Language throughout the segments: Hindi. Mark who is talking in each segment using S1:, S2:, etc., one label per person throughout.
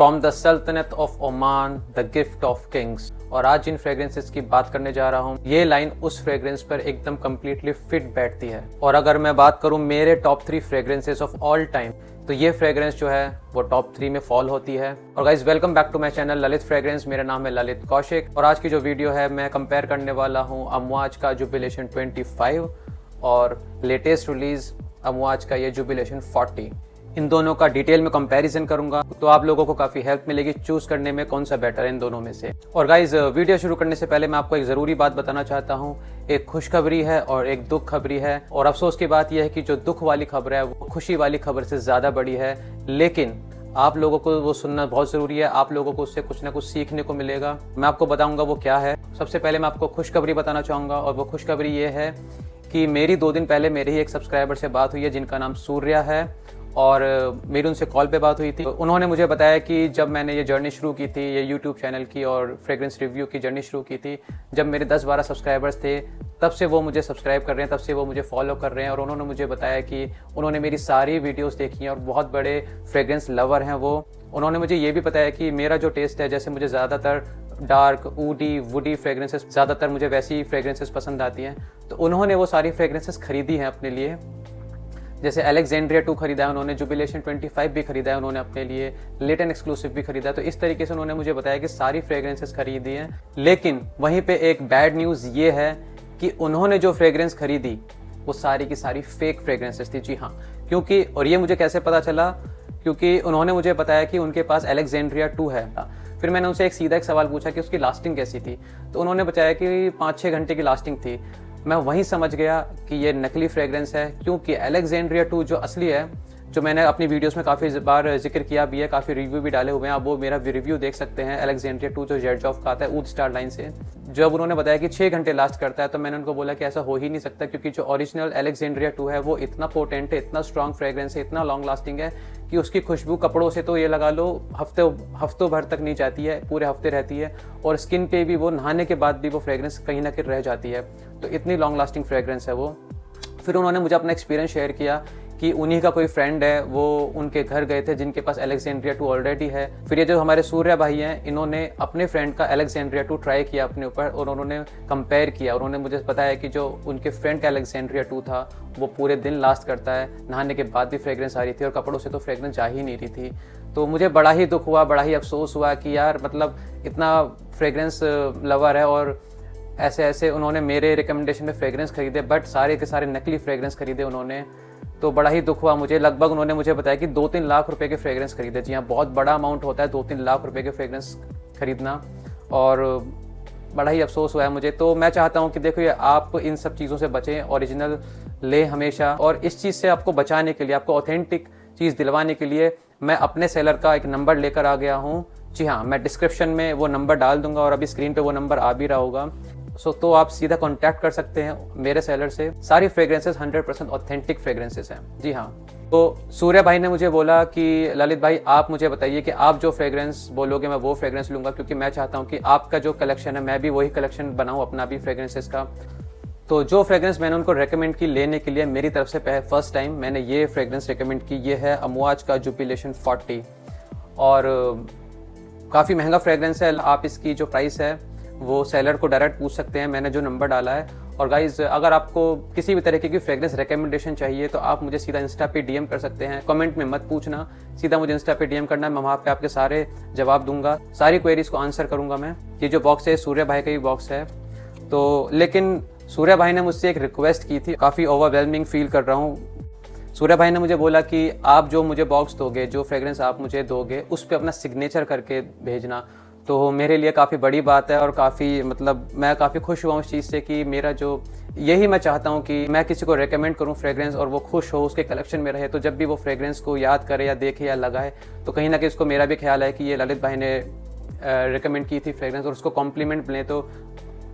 S1: फ्रॉम द सल्तनत of Oman the gift of Kings. और आज जिन फ्रेग्रेंसेस की बात करने जा रहा हूँ, ये लाइन उस फ्रेग्रेंस पर एकदम कम्प्लीटली फिट बैठती है। और अगर मैं बात करूँ मेरे top 3 fragrances of all time, तो ये फ्रेग्रेंस जो है वो टॉप 3 में फॉल होती है। और guys welcome back to my channel Lalit fragrance. मेरा नाम है ललित कौशिक और आज की जो वीडियो है मैं कंपेयर करने वाला हूँ अमवाज का जुबिलेशन 25 और लेटेस्ट रिलीज अमवाज का ये जुबिलेशन 40। इन दोनों का डिटेल में कंपैरिजन करूंगा तो आप लोगों को काफी हेल्प मिलेगी चूज करने में कौन सा बेटर है इन दोनों में से। और गाइज वीडियो शुरू करने से पहले मैं आपको एक जरूरी बात बताना चाहता हूँ। एक खुशखबरी है और एक दुख खबरी है। और अफसोस की बात यह है कि जो दुख वाली खबर है वो खुशी वाली खबर से ज्यादा बड़ी है, लेकिन आप लोगों को वो सुनना बहुत जरूरी है। आप लोगों को उससे कुछ ना कुछ सीखने को मिलेगा। मैं आपको बताऊंगा वो क्या है। सबसे पहले मैं आपको खुशखबरी बताना चाहूंगा और वो खुशखबरी ये है कि मेरी 2 दिन पहले मेरे ही एक सब्सक्राइबर से बात हुई है जिनका नाम सूर्या है और मेरी उनसे कॉल पे बात हुई थी। उन्होंने मुझे बताया कि जब मैंने ये जर्नी शुरू की थी, ये यूट्यूब चैनल की और फ्रेग्रेंस रिव्यू की जर्नी शुरू की थी, जब मेरे 10-12 सब्सक्राइबर्स थे, तब से वो मुझे सब्सक्राइब कर रहे हैं, तब से वो मुझे फॉलो कर रहे हैं। और उन्होंने मुझे बताया कि उन्होंने मेरी सारी वीडियोस देखी हैं और बहुत बड़े फ्रेग्रेंस लवर हैं वो। उन्होंने मुझे ये भी बताया कि मेरा जो टेस्ट है, जैसे मुझे ज़्यादातर डार्क ऊडी वुडी फ्रेग्रेंसेस, ज़्यादातर मुझे वैसी फ्रेग्रेंसेस पसंद आती हैं, तो उन्होंने वो सारी फ्रेग्रेंसेस खरीदी हैं अपने लिए। जैसे अलेक्जेंड्रिया 2 खरीदा है उन्होंने, जुबिलेशन 25 भी खरीदा है उन्होंने अपने लिए, लेटेन एक्सक्लूसिव भी खरीदा है। तो इस तरीके से उन्होंने मुझे बताया कि सारी फ्रेग्रेंसेस खरीदी हैं। लेकिन वहीं पे एक बैड न्यूज़ ये है कि उन्होंने जो फ्रेग्रेंस खरीदी वो सारी की सारी फेक फ्रेग्रेंसेस थी। जी हाँ, क्योंकि और ये मुझे कैसे पता चला, क्योंकि उन्होंने मुझे बताया कि उनके पास अलेक्जेंड्रिया 2 है। फिर मैंने उनसे एक सीधा एक सवाल पूछा कि उसकी लास्टिंग कैसी थी, तो उन्होंने बताया कि 5-6 घंटे की लास्टिंग थी। मैं वहीं समझ गया कि ये नकली फ्रेग्रेंस है, क्योंकि अलेक्जेंड्रिया 2 जो असली है, जो मैंने अपनी वीडियोस में काफ़ी बार जिक्र किया भी है, काफ़ी रिव्यू भी डाले हुए हैं, आप वो मेरा रिव्यू देख सकते हैं अलेक्जेंड्रिया 2 जो जेडजॉफ का आता है ऊद स्टार लाइन से। जब उन्होंने बताया कि 6 घंटे लास्ट करता है, तो मैंने उनको बोला कि ऐसा हो ही नहीं सकता, क्योंकि जो ओरिजिनल अलेक्जेंड्रिया 2 है वो इतना पोटेंट है, इतना स्ट्रॉन्ग फ्रेग्रेंस है, इतना लॉन्ग लास्टिंग है कि उसकी खुशबू कपड़ों से तो ये लगा लो हफ्तों भर तक नहीं जाती है, पूरे हफ्ते रहती है। और स्किन पे भी वो नहाने के बाद भी वो फ्रेग्रेंस कहीं ना कहीं रह जाती है, तो इतनी लॉन्ग लास्टिंग फ्रेग्रेंस है वो। फिर उन्होंने मुझे अपना एक्सपीरियंस शेयर किया कि उन्हीं का कोई फ्रेंड है, वो उनके घर गए थे जिनके पास अलेक्जेंड्रिया 2 ऑलरेडी है। फिर ये जो हमारे सूर्या भाई हैं, इन्होंने अपने फ्रेंड का अलेक्जेंड्रिया 2 ट्राई किया अपने ऊपर और उन्होंने कंपेयर किया। उन्होंने मुझे बताया कि जो उनके फ्रेंड का अलेक्जेंड्रिया 2 था वो पूरे दिन लास्ट करता है, नहाने के बाद भी फ्रेग्रेंस आ रही थी और कपड़ों से तो फ्रेग्रेंस जा ही नहीं रही थी। तो मुझे बड़ा ही दुख हुआ, बड़ा ही अफसोस हुआ कि यार मतलब इतना फ्रेग्रेंस लवर है और ऐसे ऐसे उन्होंने मेरे रिकमेंडेशन में फ्रेग्रेंस खरीदे, बट सारे के सारे नकली फ्रेग्रेंस खरीदे उन्होंने। तो बड़ा ही दुख हुआ मुझे। लगभग उन्होंने मुझे बताया कि 2-3 लाख रुपए के फ्रेग्रेंस खरीदे। जी हाँ, बहुत बड़ा अमाउंट होता है 2-3 लाख रुपए के फ्रेग्रेंस खरीदना, और बड़ा ही अफसोस हुआ है मुझे। तो मैं चाहता हूँ कि देखो ये आप इन सब चीज़ों से बचें, ओरिजिनल ले हमेशा। और इस चीज़ से आपको बचाने के लिए, आपको ऑथेंटिक चीज़ दिलवाने के लिए मैं अपने सेलर का एक नंबर लेकर आ गया हूँ। जी हाँ, मैं डिस्क्रिप्शन में वो नंबर डाल दूंगा और अभी स्क्रीन पे वो नंबर आ भी रहा होगा। तो आप सीधा कांटेक्ट कर सकते हैं मेरे सेलर से। सारी फ्रेग्रेंसेस 100% ऑथेंटिक फ्रेग्रेंसेस हैं। जी हाँ, तो सूर्या भाई ने मुझे बोला कि ललित भाई आप मुझे बताइए कि आप जो फ्रेग्रेंस बोलोगे मैं वो फ्रेग्रेंस लूँगा, क्योंकि मैं चाहता हूँ कि आपका जो कलेक्शन है मैं भी वही कलेक्शन बनाऊँ अपना भी फ्रेग्रेंसेस का। तो जो फ्रेग्रेंस मैंने उनको रेकमेंड की लेने के लिए, मेरी तरफ से फर्स्ट टाइम मैंने ये फ्रेग्रेंस रेकमेंड की, ये है अमवाज का जुबिलेशन 40। और काफ़ी महंगा फ्रेग्रेंस है। आप इसकी जो प्राइस है वो सेलर को डायरेक्ट पूछ सकते हैं, मैंने जो नंबर डाला है। और गाइज अगर आपको किसी भी तरीके की फ्रेग्रेंस रिकमेंडेशन चाहिए तो आप मुझे सीधा इंस्टा पे डीएम कर सकते हैं। कमेंट में मत पूछना, सीधा मुझे इंस्टा पे डीएम करना है, मैं वहाँ पे आपके सारे जवाब दूंगा, सारी क्वेरीज को आंसर करूंगा मैं। ये जो बॉक्स है सूर्या भाई का ही बॉक्स है। तो लेकिन सूर्या भाई ने मुझसे एक रिक्वेस्ट की थी, काफ़ी ओवरवेलमिंग फील कर रहा हूँ। सूर्या भाई ने मुझे बोला कि आप जो मुझे बॉक्स दोगे, जो फ्रेग्रेंस आप मुझे दोगे, उस पर अपना सिग्नेचर करके भेजना। तो मेरे लिए काफ़ी बड़ी बात है और काफ़ी मतलब मैं काफ़ी खुश हुआ उस चीज़ से कि मेरा जो यही मैं चाहता हूँ कि मैं किसी को रेकमेंड करूँ फ्रेग्रेंस और वो खुश हो, उसके कलेक्शन में रहे। तो जब भी वो फ्रेग्रेंस को याद करे या देखे या लगाए, तो कहीं ना कहीं उसको मेरा भी ख्याल है कि ये ललित भाई ने रेकमेंड की थी फ्रेग्रेंस और उसको कॉम्प्लीमेंट मिले। तो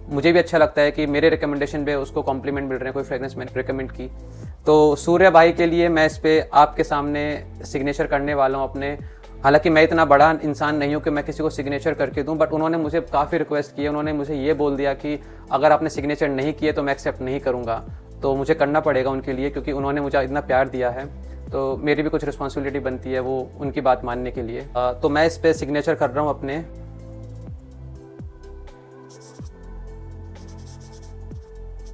S1: मुझे भी अच्छा लगता है कि मेरे रिकमेंडेशन पे उसको कॉम्प्लीमेंट मिल रहे हैं, कोई फ्रेग्रेंस मैंने रिकमेंड की। तो सूर्या भाई के लिए मैं इस पर आपके सामने सिग्नेचर करने वाला हूँ अपने। हालांकि मैं इतना बड़ा इंसान नहीं हूँ कि मैं किसी को सिग्नेचर करके दूं, बट उन्होंने मुझे काफ़ी रिक्वेस्ट की है। उन्होंने मुझे ये बोल दिया कि अगर आपने सिग्नेचर नहीं किए तो मैं एक्सेप्ट नहीं करूँगा। तो मुझे करना पड़ेगा उनके लिए, क्योंकि उन्होंने मुझे इतना प्यार दिया है। तो मेरी भी कुछ रिस्पॉन्सिबिलिटी बनती है वो उनकी बात मानने के लिए। तो मैं इस पर सिग्नेचर कर रहा हूँ अपने।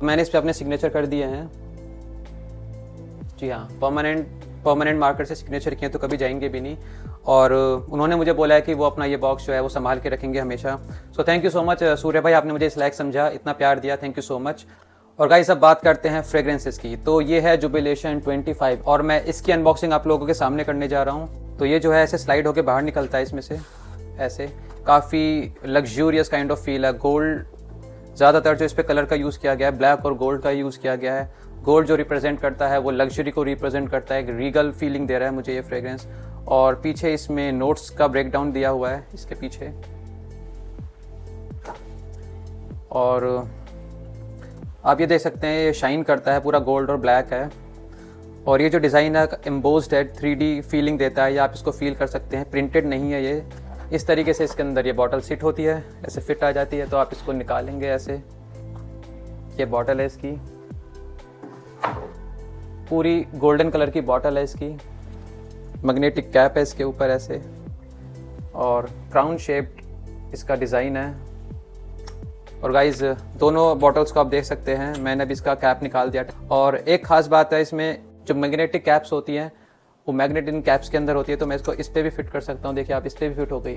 S1: मैंने इस पर अपने सिग्नेचर कर दिए हैं। जी हाँ, परमानेंट मार्कर से सिग्नेचर किए तो कभी जाएंगे भी नहीं। और उन्होंने मुझे बोला है कि वो अपना ये बॉक्स जो है वो संभाल के रखेंगे हमेशा। So thank you so much Surya भाई, आपने मुझे इस लायक समझा, इतना प्यार दिया, थैंक यू सो मच। और गाइस अब बात करते हैं फ्रेग्रेंसेस की। तो ये है जुबिलेशन 25 और मैं इसकी अनबॉक्सिंग आप लोगों के सामने करने जा रहा हूँ। तो ये जो है ऐसे स्लाइड होकर बाहर निकलता है इसमें से, ऐसे काफ़ी लग्जूरियस काइंड ऑफ फील है। गोल्ड ज़्यादातर जो इस पर कलर का यूज़ किया गया है, ब्लैक और गोल्ड का यूज़ किया गया है। गोल्ड जो रिप्रेजेंट करता है वो लग्जरी को रिप्रेजेंट करता है, एक रीगल फीलिंग दे रहा है मुझे ये फ्रेग्रेंस। और पीछे इसमें नोट्स का ब्रेकडाउन दिया हुआ है इसके पीछे। और आप ये देख सकते हैं ये शाइन करता है, पूरा गोल्ड और ब्लैक है। और ये जो डिज़ाइन है एम्बोस्ड है, 3D फीलिंग देता है, या आप इसको फील कर सकते हैं, प्रिंटेड नहीं है ये। इस तरीके से इसके अंदर ये बॉटल सिट होती है, ऐसे फिट आ जाती है। तो आप इसको निकालेंगे ऐसे, ये बॉटल है इसकी, पूरी गोल्डन कलर की बॉटल है इसकी। मैग्नेटिक कैप है इसके ऊपर ऐसे, और क्राउन शेप्ड इसका डिज़ाइन है। और गाइज दोनों बॉटल्स को आप देख सकते हैं, मैंने अभी इसका कैप निकाल दिया। और एक खास बात है इसमें, जो मैग्नेटिक कैप्स होती हैं वो मैग्नेट इन कैप्स के अंदर होती है। तो मैं इसको इस पर भी फिट कर सकता हूँ, देखिए आप, इस पर भी फिट हो गई।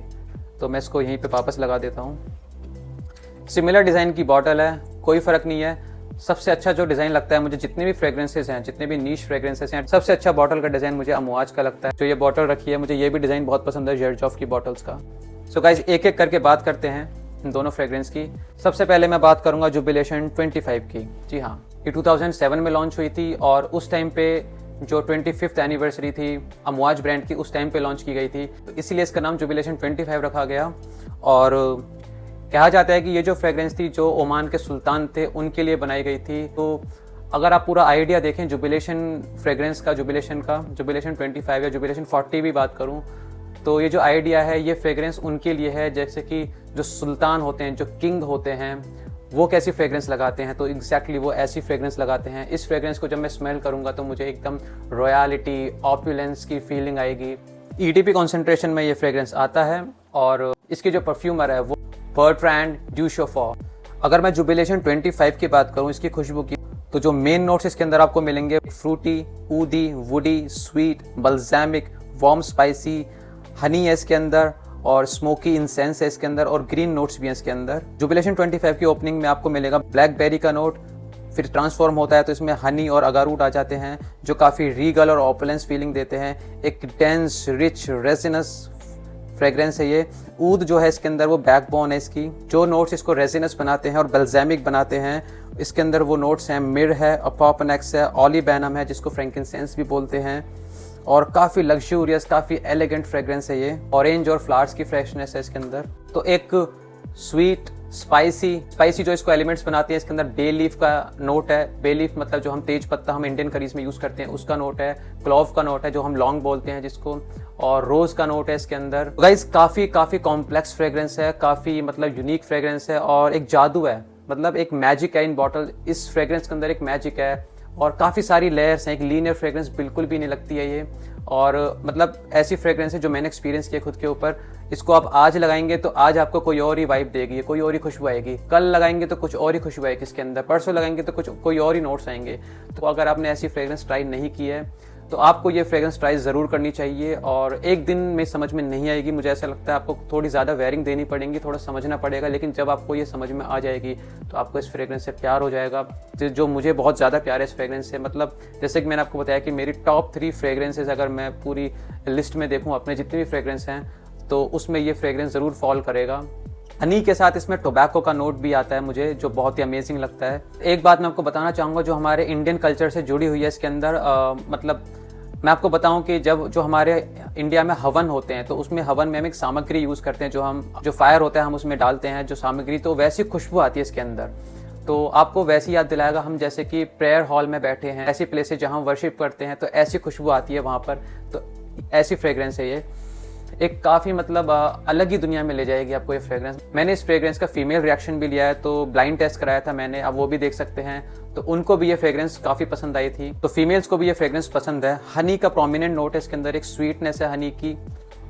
S1: तो मैं इसको यहीं पे वापस लगा देता हूँ। सिमिलर डिज़ाइन की बॉटल है, कोई फ़र्क नहीं है। सबसे अच्छा जो डिज़ाइन लगता है मुझे, जितने भी फ्रेग्रेंसेस हैं, जितने भी नीश फ्रेग्रेंसेस हैं, सबसे अच्छा बॉटल का डिज़ाइन मुझे अमवाज का लगता है। जो ये बॉटल रखी है, मुझे ये भी डिज़ाइन बहुत पसंद है जर्जॉफ की बॉटल्स का। सो गाइज एक एक करके बात करते हैं इन दोनों फ्रेग्रेंस की। सबसे पहले मैं बात करूंगा जुबिलेशन 25 की। जी हाँ, ये 2007 में लॉन्च हुई थी और उस टाइम पे जो 25th एनिवर्सरी थी अमवाज ब्रांड की, उस टाइम पे लॉन्च की गई थी, तो इसीलिए इसका नाम जुबिलेशन 25 रखा गया। और कहा जाता है कि ये जो फ्रेग्रेंस थी जो ओमान के सुल्तान थे उनके लिए बनाई गई थी। तो अगर आप पूरा आइडिया देखें जुबिलेशन फ्रेग्रेंस का, जुबिलेशन 25 या जुबिलेशन 40 भी बात करूं, तो ये जो आइडिया है ये फ्रेग्रेंस उनके लिए है, जैसे कि जो सुल्तान होते हैं, जो किंग होते हैं, वो कैसी फ्रेग्रेंस लगाते हैं, तो एग्जैक्टली वो ऐसी फ्रेग्रेंस लगाते हैं। इस फ्रेग्रेंस को जब मैं स्मेल करूंगा तो मुझे एकदम रॉयलिटी, ऑपुलेंस की फीलिंग आएगी। EDP कॉन्सेंट्रेशन में ये फ्रेग्रेंस आता है और इसकी जो परफ्यूमर है वो बर्ट्रैंड ड्यूचेफॉर। अगर मैं जुबिलेशन 25 की बात करूं, इसकी खुशबू की, तो जो मेन नोट्स इसके अंदर आपको मिलेंगे, फ्रूटी, ऊदी, woody, sweet, balsamic, warm spicy, honey है इसके अंदर, और स्मोकी इंसेंस है इसके अंदर, और ग्रीन नोट्स भी हैं इसके अंदर। जुबिलेशन 25 की ओपनिंग में आपको मिलेगा ब्लैकबेरी का नोट, फिर ट्रांसफॉर्म होता है तो इसमें हनी और अगारूट आ जाते हैं जो काफ़ी रीगल और ऑपुलेंस फीलिंग देते हैं। एक डेंस, रिच, रेजिनस फ्रेग्रेंस है ये। ऊद जो है इसके अंदर वो बैकबोन है इसकी। जो नोट्स इसको रेजिनस बनाते हैं और बेल्जामिक बनाते हैं, इसके अंदर वो नोट्स हैं, मिर है, अपोपनेक्स है, ऑलिबैनम है जिसको फ्रैंकिनसेंस भी बोलते हैं, और काफ़ी लग्जूरियस, काफ़ी एलिगेंट फ्रेग्रेंस है ये। ऑरेंज और फ्लावर्स की फ्रेशनेस है इसके अंदर। तो एक स्वीट, स्पाइसी जो इसको एलिमेंट्स बनाते हैं, इसके अंदर बे लीफ का नोट है। बे लीफ मतलब जो हम तेज पत्ता हम इंडियन करीज में यूज़ करते हैं उसका नोट है। क्लोव का नोट है जो हम लौंग बोलते हैं जिसको, और रोज़ का नोट है इसके अंदर। गाइस काफ़ी कॉम्प्लेक्स फ्रेग्रेंस है, काफ़ी मतलब यूनिक फ्रेग्रेंस है, और एक जादू है, मतलब एक मैजिक है इन बॉटल। इस फ्रेग्रेंस के अंदर एक मैजिक है और काफ़ी सारी लेयर्स हैं। एक लीनियर फ्रेग्रेंस बिल्कुल भी नहीं लगती है ये। और मतलब ऐसी फ्रेग्रेंस है जो मैंने एक्सपीरियंस किया खुद के ऊपर। इसको आप आज लगाएंगे तो आज आपको कोई और ही वाइब देगी, कोई और ही खुशबू आएगी। कल लगाएंगे तो कुछ और ही खुशबू आएगी इसके अंदर। परसों लगाएंगे तो कोई और ही नोट्स आएंगे। तो अगर आपने ऐसी फ्रेग्रेंस ट्राई नहीं की है तो आपको ये फ्रेग्रेंस ट्राई ज़रूर करनी चाहिए। और एक दिन में समझ में नहीं आएगी, मुझे ऐसा लगता है आपको थोड़ी ज़्यादा वेयरिंग देनी पड़ेगी, थोड़ा समझना पड़ेगा, लेकिन जब आपको ये समझ में आ जाएगी तो आपको इस फ्रेग्रेंस से प्यार हो जाएगा, जो मुझे बहुत ज़्यादा प्यार है इस फ्रेग्रेंस से। मतलब जैसे कि मैंने आपको बताया कि मेरी टॉप 3 फ्रेग्रेंसेज अगर मैं पूरी लिस्ट में देखूँ अपने जितने भी फ्रेग्रेंस हैं तो उसमें ये फ्रेग्रेंस ज़रूर फॉल करेगा। हनी के साथ इसमें टोबैको का नोट भी आता है मुझे, जो बहुत ही अमेजिंग लगता है। एक बात मैं आपको बताना चाहूँगा जो हमारे इंडियन कल्चर से जुड़ी हुई है इसके अंदर। मतलब मैं आपको बताऊं कि जब जो हमारे इंडिया में हवन होते हैं तो उसमें हवन में हम एक सामग्री यूज़ करते हैं, जो फायर होता है हम उसमें डालते हैं जो सामग्री, तो वैसी खुशबू आती है इसके अंदर। तो आपको वैसी याद दिलाएगा, हम जैसे कि प्रेयर हॉल में बैठे हैं, ऐसी प्लेसेस जहाँ वर्शिप करते हैं तो ऐसी खुशबू आती है वहाँ पर। तो ऐसी फ्रेग्रेंस है ये, एक काफ़ी मतलब अलग ही दुनिया में ले जाएगी आपको ये फ्रेग्रेंस। मैंने इस फ्रेग्रेंस का फीमेल रिएक्शन भी लिया है, तो ब्लाइंड टेस्ट कराया था मैंने, अब वो भी देख सकते हैं। तो उनको भी ये फ्रेग्रेंस काफ़ी पसंद आई थी। तो फीमेल्स को भी ये फ्रेग्रेंस पसंद है। हनी का प्रोमिनेंट नोट है इसके अंदर, एक स्वीटनेस है हनी की।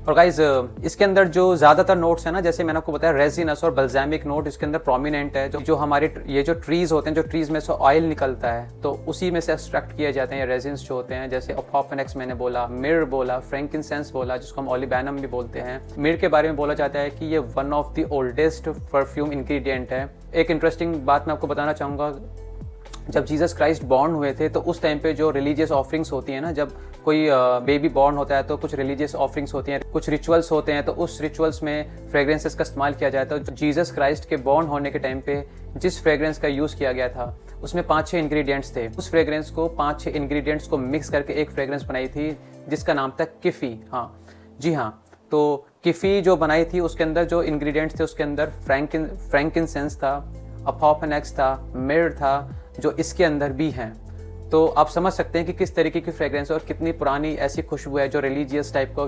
S1: और गाइज इसके अंदर जो ज़्यादातर नोट्स है ना, जैसे मैंने आपको बताया रेजिनस और बल्जामिक नोट इसके अंदर प्रोमिनेंट है। जो हमारे ये जो ट्रीज होते हैं, जो ट्रीज में से ऑयल निकलता है, तो उसी में से एक्सट्रैक्ट किए जाते हैं रेजिन्स जो होते हैं। जैसे अपोफेनेक्स मैंने बोला, मिर बोला, फ्रैंकिनसेंस बोला, जिसको हम ओलिबैनम भी बोलते हैं। मिर के बारे में बोला जाता है कि ये one of the oldest perfume ingredient है। एक इंटरेस्टिंग बात मैं आपको बताना चाहूँगा, जब जीसस क्राइस्ट बॉर्न हुए थे तो उस टाइम पे जो रिलीजियस ऑफरिंग्स होती है ना, जब कोई बेबी बॉर्न होता है तो कुछ रिलीजियस ऑफरिंग्स होती हैं, कुछ रिचुअल्स होते हैं, तो उस रिचुअल्स में फ्रेग्रेंसेस का इस्तेमाल किया जाता है। तो जीसस क्राइस्ट के बॉर्न होने के टाइम पे जिस फ्रेग्रेंस का यूज़ किया गया था उसमें 5-6 इंग्रेडिएंट्स थे। उस फ्रेग्रेंस को 5-6 इंग्रेडिएंट्स को मिक्स करके एक फ्रेग्रेंस बनाई थी जिसका नाम था किफ़ी। हाँ जी हाँ, तो किफ़ी जो बनाई थी उसके अंदर जो इंग्रेडिएंट्स थे उसके अंदर फ्रैंकिनसेंस था, अपोफेनेक्स था, मिर था, जो इसके अंदर भी हैं। तो आप समझ सकते हैं कि किस तरीके की फ्रेग्रेंस और कितनी पुरानी ऐसी खुशबू है जो रिलीजियस टाइप का।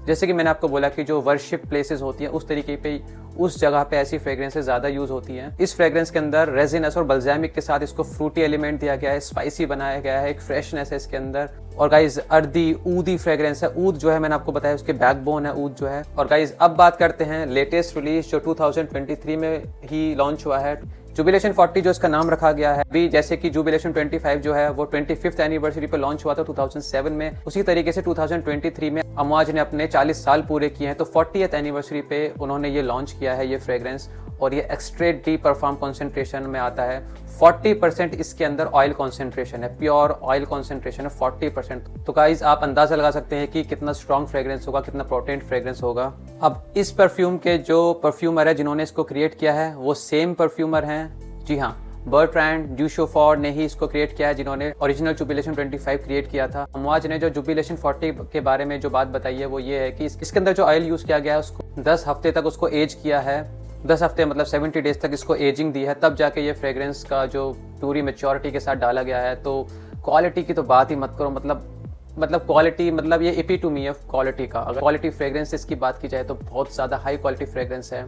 S1: जैसे कि मैंने आपको बोला कि जो वर्शिप प्लेसेस होती हैं उस तरीके पे, उस जगह पे ऐसी फ्रेग्रेंसेस ज़्यादा यूज़ होती हैं। इस फ्रेग्रेंस के अंदर रेजिनस और बल्जामिक के साथ इसको फ्रूटी एलिमेंट दिया गया है, स्पाइसी बनाया गया है, एक फ्रेशनेस है इसके अंदर। और गाइज अर्दी ऊदी फ्रेग्रेंस है। ऊद जो है मैंने आपको बताया उसके बैकबोन है ऊद जो है। और गाइज अब बात करते हैं लेटेस्ट रिलीज जो 2023 में ही लॉन्च हुआ है, जुबिलेशन 40 जो इसका नाम रखा गया है। अभी जैसे कि जुबिलेशन 25 जो है वो 25th एनिवर्सरी पे लॉन्च हुआ था 2007 में, उसी तरीके से 2023 में अमवाज ने अपने 40 साल पूरे किए हैं, तो 40th एनिवर्सरी पे उन्होंने ये लॉन्च किया है ये फ्रेग्रेंस। और ये एक्सट्रेट डी परफ्यूम कॉन्सेंट्रेशन में आता है। 40% इसके अंदर ऑयल कॉन्सेंट्रेशन है, प्योर ऑयल कॉन्सेंट्रेशन है 40%। तो गाइज आप अंदाजा लगा सकते हैं कि कितना स्ट्रॉन्ग फ्रेग्रेंस होगा, कितना पोटेंट फ्रेग्रेंस होगा। अब इस परफ्यूम के जो परफ्यूमर है जिन्होंने इसको क्रिएट किया है वो सेम परफ्यूमर हैं, जी हाँ, बर्ट्रैंड ड्यूशोफोर ने ही इसको क्रिएट किया है जिन्होंने ओरिजिनल जुबिलेशन 25 क्रिएट किया था। अमवाज ने जो जुबिलेशन 40 के बारे में जो बात बताई है वो ये है कि इसके अंदर जो ऑयल यूज़ किया गया है उसको 10 हफ्ते तक उसको एज किया है। 10 हफ्ते मतलब 70 डेज तक इसको एजिंग दी है, तब जाके ये फ्रेग्रेंस का जो पूरी मेच्योरिटी के साथ डाला गया है। तो क्वालिटी की तो बात ही मत करो, मतलब क्वालिटी, मतलब ये एपिटोमी है क्वालिटी का। अगर क्वालिटी फ्रेग्रेंस की बात की जाए तो बहुत ज़्यादा हाई क्वालिटी फ्रेग्रेंस है।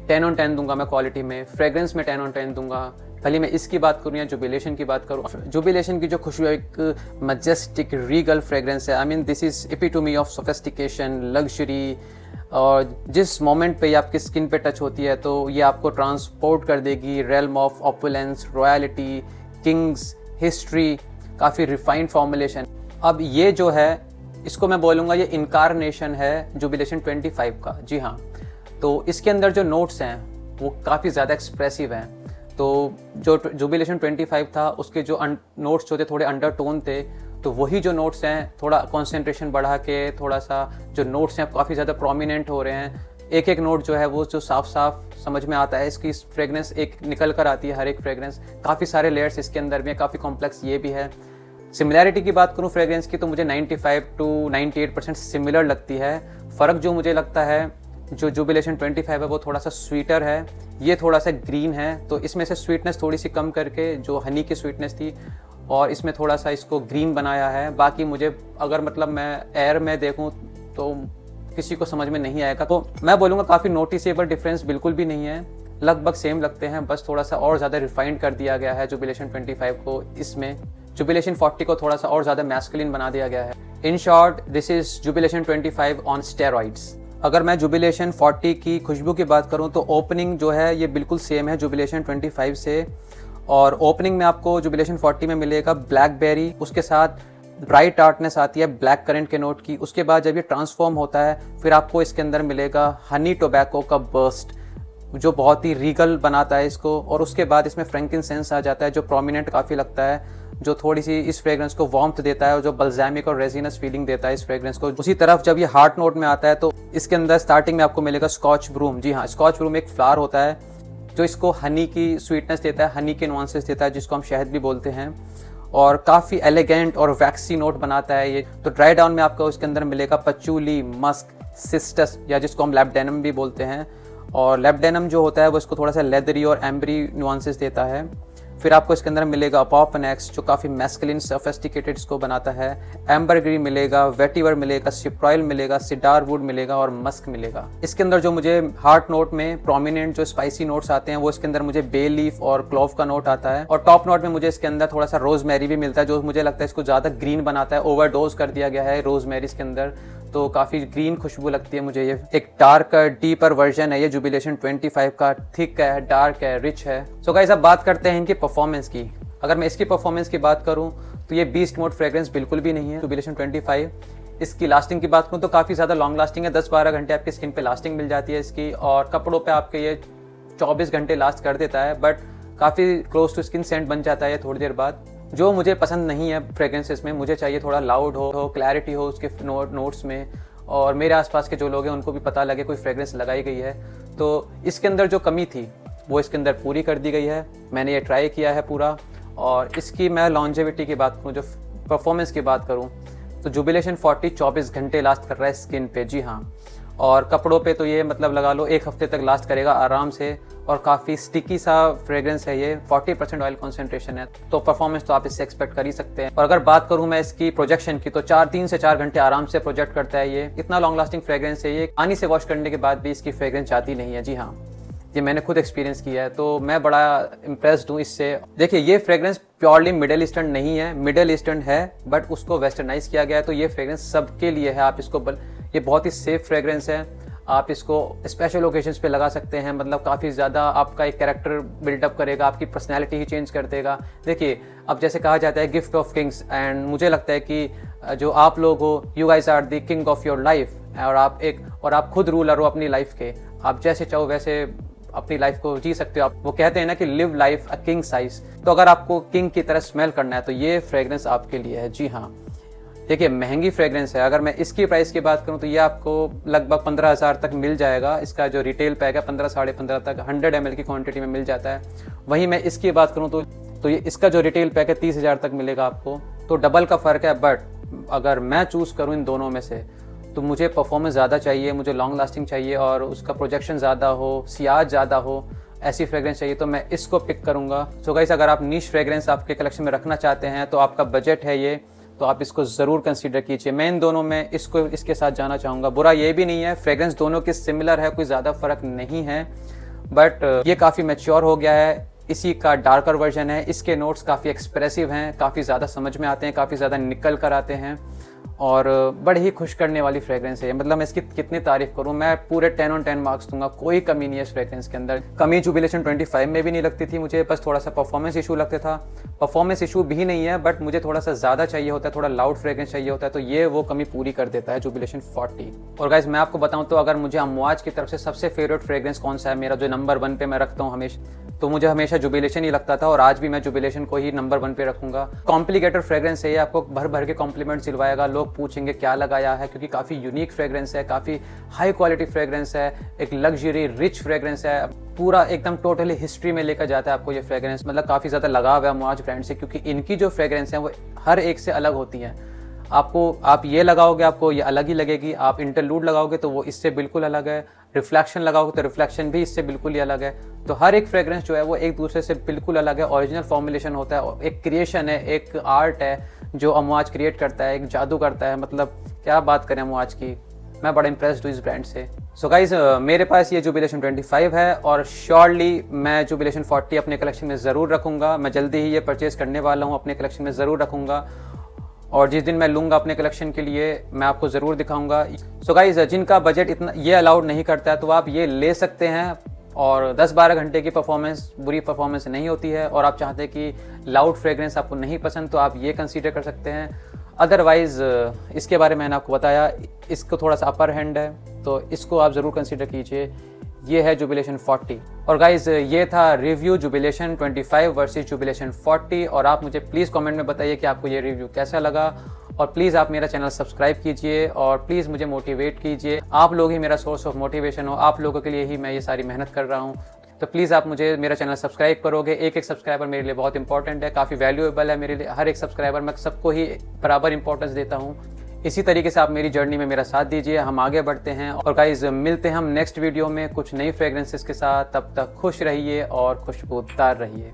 S1: 10 on 10 दूंगा मैं क्वालिटी में, फ्रेग्रेंस में 10 on 10 दूंगा। भले मैं इसकी बात करूँ या जुबिलेशन की बात करूँ, जुबिलेशन की जो खुशबू है एक मजेस्टिक रीगल फ्रेग्रेंस है। I mean this is epitome of sophistication, luxury. और जिस मोमेंट पे ये आपकी स्किन पे टच होती है तो ये आपको ट्रांसपोर्ट कर देगी realm of opulence, royalty, Kings, history, काफ़ी रिफाइंड फॉर्मुलेशन। अब ये जो है इसको मैं बोलूँगा ये इनकारनेशन है जुबिलेशन 25 का, जी हाँ। तो इसके अंदर जो नोट्स हैं वो काफ़ी ज़्यादा एक्सप्रेसिव हैं। तो जो जुबिलेशन 25 था उसके जो नोट्स जो थे थोड़े अंडरटोन थे, तो वही जो नोट्स हैं थोड़ा कंसंट्रेशन बढ़ा के थोड़ा सा जो नोट्स हैं काफ़ी ज़्यादा प्रोमिनेंट हो रहे हैं। एक एक नोट जो है वो जो साफ साफ समझ में आता है, इसकी फ्रेग्रेंस एक निकल कर आती है हर एक फ्रेग्रेंस। काफ़ी सारे लेयर्स इसके अंदर भी, काफ़ी कॉम्प्लेक्स ये भी है। सिमिलैरिटी की बात करूँ फ्रेग्रेंस की तो मुझे 95 to 98% सिमिलर लगती है। फ़र्क जो मुझे लगता है, जो जुबिलेशन 25 है वो थोड़ा सा स्वीटर है, ये थोड़ा सा ग्रीन है, तो इसमें से स्वीटनेस थोड़ी सी कम करके जो हनी की स्वीटनेस थी और इसमें थोड़ा सा इसको ग्रीन बनाया है। बाकी मुझे अगर मतलब मैं एयर में देखूं तो किसी को समझ में नहीं आएगा। तो मैं बोलूँगा काफ़ी नोटिसेबल डिफरेंस बिल्कुल भी नहीं है, लगभग सेम लगते हैं, बस थोड़ा सा और ज़्यादा रिफाइंड कर दिया गया है जुबिलेशन 25 को। इसमें जुबिलेशन 40 को थोड़ा सा और ज़्यादा मैस्कुलिन बना दिया गया है। In short this is jubilation 25 on steroids. अगर मैं जुबिलेशन 40 की खुशबू की बात करूं तो ओपनिंग जो है ये बिल्कुल सेम है जुबिलेशन 25 से। और ओपनिंग में आपको जुबिलेशन 40 में मिलेगा ब्लैकबेरी, उसके साथ ड्राई टार्टनेस आती है ब्लैक करंट के नोट की। उसके बाद जब ये ट्रांसफॉर्म होता है फिर आपको इसके अंदर मिलेगा हनी टोबैको का बर्स्ट जो बहुत ही रीगल बनाता है इसको। और उसके बाद इसमें फ्रैंकिनसेंस आ जाता है जो प्रोमिनेंट काफ़ी लगता है, जो थोड़ी सी इस फ्रेग्रेंस को वार्मथ देता है और जो बल्जामिक और रेजिनस फीलिंग देता है इस फ्रेग्रेंस को। उसी तरफ जब ये हार्ट नोट में आता है तो इसके अंदर स्टार्टिंग में आपको मिलेगा स्कॉच ब्रूम। जी हाँ, स्कॉच ब्रूम एक फ्लावर होता है जो इसको हनी की स्वीटनेस देता है, हनी के नुआंसेस देता है, जिसको हम शहद भी बोलते हैं, और काफ़ी एलिगेंट और वैक्सी नोट बनाता है ये। तो ड्राई डाउन में आपको इसके अंदर मिलेगा पचूली, मस्क, सिस्टस या जिसको हम लैब्डेनम भी बोलते हैं। और लैब्डेनम जो होता है वो इसको थोड़ा सा लेदरी और एम्बरी नुआंसेस देता है। फिर आपको इसके अंदर मिलेगा पॉपनेक्स जो काफ़ी मैस्कुलिन सोफिस्टिकेटेड इसको बनाता है, एम्बरग्री मिलेगा, वेटिवर मिलेगा, सिप्रॉयल मिलेगा, सिडार वुड मिलेगा और मस्क मिलेगा। इसके अंदर जो मुझे हार्ट नोट में प्रोमिनेंट जो स्पाइसी नोट्स आते हैं वो इसके अंदर मुझे बे लीफ और क्लोव का नोट आता है, और टॉप नोट में मुझे इसके अंदर थोड़ा सा रोजमेरी भी मिलता है जो मुझे लगता है इसको ज़्यादा ग्रीन बनाता है, ओवरडोज कर दिया गया है रोजमेरी इसके अंदर, तो काफ़ी ग्रीन खुशबू लगती है मुझे। ये एक डार्क डीपर वर्जन है ये जुबिलेशन 25 का, थिक है, डार्क है, रिच है। सो गाइस अब बात करते हैं इनकी परफॉर्मेंस की। अगर मैं इसकी परफॉर्मेंस की बात करूं तो ये बीस्ट मोड फ्रेग्रेंस बिल्कुल भी नहीं है जुबिलेशन 25। इसकी लास्टिंग की बात करूं तो काफ़ी ज़्यादा लॉन्ग लास्टिंग है, 10-12 घंटे आपकी स्किन पे लास्टिंग मिल जाती है इसकी, और कपड़ों पे आपके ये 24 घंटे लास्ट कर देता है, बट काफ़ी क्लोज टू स्किन सेंट बन जाता है थोड़ी देर बाद। जो मुझे पसंद नहीं है फ्रेग्रेंसेस में, मुझे चाहिए थोड़ा लाउड हो, क्लैरिटी हो उसके नोट्स में, और मेरे आसपास के जो लोग हैं उनको भी पता लगे कोई फ्रेग्रेंस लगाई गई है। तो इसके अंदर जो कमी थी वो इसके अंदर पूरी कर दी गई है। मैंने ये ट्राई किया है पूरा, और इसकी मैं लॉन्जेविटी की बात करूँ, जो परफॉर्मेंस की बात करूँ, तो जुबिलेशन 40 24 घंटे लास्ट कर रहा है स्किन पे, जी हाँ। और कपड़ों पे तो ये मतलब लगा लो 1 हफ्ते तक लास्ट करेगा आराम से, और काफ़ी स्टिकी सा फ्रेग्रेंस है ये, 40% ऑयल कॉन्सेंट्रेशन है, तो परफॉर्मेंस तो आप इससे एक्सपेक्ट कर ही सकते हैं। और अगर बात करूं मैं इसकी प्रोजेक्शन की तो 3 से 4 घंटे आराम से प्रोजेक्ट करता है ये, इतना लॉन्ग लास्टिंग फ्रेग्रेंस है ये। पानी से वॉश करने के बाद भी इसकी फ्रेग्रेंस जाती नहीं है, जी हाँ, ये मैंने खुद एक्सपीरियंस किया है, तो मैं बड़ा इम्प्रेस्ड हूँ इससे। देखिए ये फ्रेग्रेंस प्योरली मिडल ईस्टर्न नहीं है, मिडल ईस्टर्न है बट उसको वेस्टर्नाइज किया गया है, तो ये फ्रेग्रेंस सबके लिए है। आप इसको ये बहुत ही सेफ फ्रेग्रेंस है, आप इसको स्पेशल ओकेजन्स पे लगा सकते हैं, मतलब काफ़ी ज़्यादा आपका एक कैरेक्टर बिल्डअप करेगा, आपकी पर्सनैलिटी ही चेंज कर देगा। देखिए अब जैसे कहा जाता है गिफ्ट ऑफ किंग्स, एंड मुझे लगता है कि जो आप लोग हो, you guys are the king of your life, और आप खुद रूलर हो अपनी लाइफ के, आप जैसे चाहो वैसे अपनी लाइफ को जी सकते हो। आप वो कहते हैं ना कि live life a king size, तो अगर आपको किंग की तरह स्मेल करना है तो ये फ्रेग्रेंस आपके लिए है, जी हाँ। देखिए महंगी फ्रेग्रेंस है, अगर मैं इसकी प्राइस की बात करूं तो ये आपको लगभग 15,000 तक मिल जाएगा। इसका जो रिटेल पैक है 15 साढ़े 15 तक 100 ml की क्वांटिटी में मिल जाता है। वहीं मैं इसकी बात करूं तो ये इसका जो रिटेल पैक है 30,000 तक मिलेगा आपको, तो डबल का फ़र्क है। बट अगर मैं चूज़ करूं इन दोनों में से तो मुझे परफॉर्मेंस ज़्यादा चाहिए, मुझे लॉन्ग लास्टिंग चाहिए, और उसका प्रोजेक्शन ज़्यादा हो, सियाज ज़्यादा हो, ऐसी फ्रेग्रेंस चाहिए, तो मैं इसको पिक करूँगा। सो गाइस अगर आप नीश फ्रेग्रेंस आपके कलेक्शन में रखना चाहते हैं तो आपका बजट है ये, तो आप इसको ज़रूर कंसीडर कीजिए। मैं इन दोनों में इसके साथ जाना चाहूँगा। बुरा ये भी नहीं है, फ्रेग्रेंस दोनों की सिमिलर है, कोई ज़्यादा फ़र्क नहीं है, बट ये काफ़ी मैच्योर हो गया है। इसी का डार्कर वर्जन है, इसके नोट्स काफ़ी एक्सप्रेसिव हैं, काफ़ी ज़्यादा समझ में आते हैं, काफ़ी ज़्यादा निकल कर आते हैं, और बड़े ही खुश करने वाली फ्रेग्रेंस है। मतलब मैं इसकी कितनी तारीफ करूं, मैं पूरे 10 on 10 मार्क्स दूंगा, कोई कमी नहीं है इस फ्रेग्रेंस के अंदर। कमी जुबिलेशन 25 में भी नहीं लगती थी मुझे, बस थोड़ा सा परफॉर्मेंस इशू लगता था। परफॉर्मेंस इशू भी नहीं है, बट मुझे थोड़ा सा ज़्यादा चाहिए होता है, थोड़ा लाउड फ्रेग्रेंस चाहिए होता है, तो ये वो कमी पूरी कर देता है जुबिलेशन 40। और गाइस मैं आपको बताऊँ तो अगर मुझे अमवाज की तरफ से सबसे फेवरेट फ्रेग्रेंस कौन सा है मेरा, जो नंबर 1 पे मैं रखता हूँ हमेशा, तो मुझे हमेशा जुबिलेशन ही लगता था, और आज भी मैं जुबिलेशन को ही नंबर 1 पे रखूंगा। कॉम्प्लिकेटेड फ्रेग्रेंस है ये, आपको भर भर के कॉम्प्लीमेंट सिलवाएगा, लोग पूछेंगे क्या लगाया है, क्योंकि काफ़ी यूनिक फ्रेग्रेंस है, काफ़ी हाई क्वालिटी फ्रेग्रेंस है, एक लग्जरी रिच फ्रेग्रेंस है, पूरा एकदम टोटली हिस्ट्री में लेकर जाता है आपको ये फ्रेग्रेंस। मतलब काफ़ी ज़्यादा लगाव है अमवाज ब्रांड से, क्योंकि इनकी जो फ्रेग्रेंस है वो हर एक से अलग होती हैं। आप ये लगाओगे आपको ये अलग ही लगेगी, आप इंटरलूड लगाओगे तो वो इससे बिल्कुल अलग है, रिफ्लेक्शन लगाओगे तो रिफ्लेक्शन भी इससे बिल्कुल ही अलग है। तो हर एक फ्रेग्रेंस जो है वो एक दूसरे से बिल्कुल अलग है, ओरिजिनल फॉर्मुलेशन होता है, एक क्रिएशन है, एक आर्ट है जो अमवाज क्रिएट करता है, एक जादू करता है। मतलब क्या बात करें अमवाज की, मैं बड़ा इंप्रेस्ड हूँ इस ब्रांड से। सो गाइज मेरे पास ये जुबिलेशन 25 है, और श्योरली मैं जुबिलेशन 40 अपने कलेक्शन में ज़रूर रखूँगा। मैं जल्दी ही ये परचेज़ करने वाला हूँ, अपने कलेक्शन में ज़रूर रखूँगा, और जिस दिन मैं लूँगा अपने कलेक्शन के लिए मैं आपको ज़रूर दिखाऊंगा। सो गाइज जिनका बजट इतना ये अलाउड नहीं करता है तो आप ये ले सकते हैं, और 10-12 घंटे की परफॉर्मेंस बुरी परफॉर्मेंस नहीं होती है, और आप चाहते हैं कि लाउड फ्रेग्रेंस आपको नहीं पसंद तो आप ये कंसीडर कर सकते हैं। अदरवाइज़ इसके बारे में मैंने आपको बताया, इसको थोड़ा सा अपर हैंड है, तो इसको आप ज़रूर कंसीडर कीजिए। ये है जुबिलेशन 40। और गाइज ये था रिव्यू जुबिलेशन 25 वर्सेस जुबिलेशन 40, और आप मुझे प्लीज़ कमेंट में बताइए कि आपको ये रिव्यू कैसा लगा, और प्लीज़ आप मेरा चैनल सब्सक्राइब कीजिए, और प्लीज़ मुझे मोटिवेट कीजिए। आप लोग ही मेरा सोर्स ऑफ मोटिवेशन हो, आप लोगों के लिए ही मैं ये सारी मेहनत कर रहा हूँ, तो प्लीज़ आप मुझे मेरा चैनल सब्सक्राइब करोगे। एक सब्सक्राइबर मेरे लिए बहुत इंपॉर्टेंट है, काफ़ी वैल्यूएबल है मेरे लिए। हर एक सब्सक्राइबर मैं सबको ही बराबर इंपॉर्टेंस देता हूँ। इसी तरीके से आप मेरी जर्नी में मेरा साथ दीजिए, हम आगे बढ़ते हैं। और गाइज मिलते हैं हम नेक्स्ट वीडियो में कुछ नई फ्रेग्रेंसेस के साथ। तब तक खुश रहिए और खुशबूदार रहिए।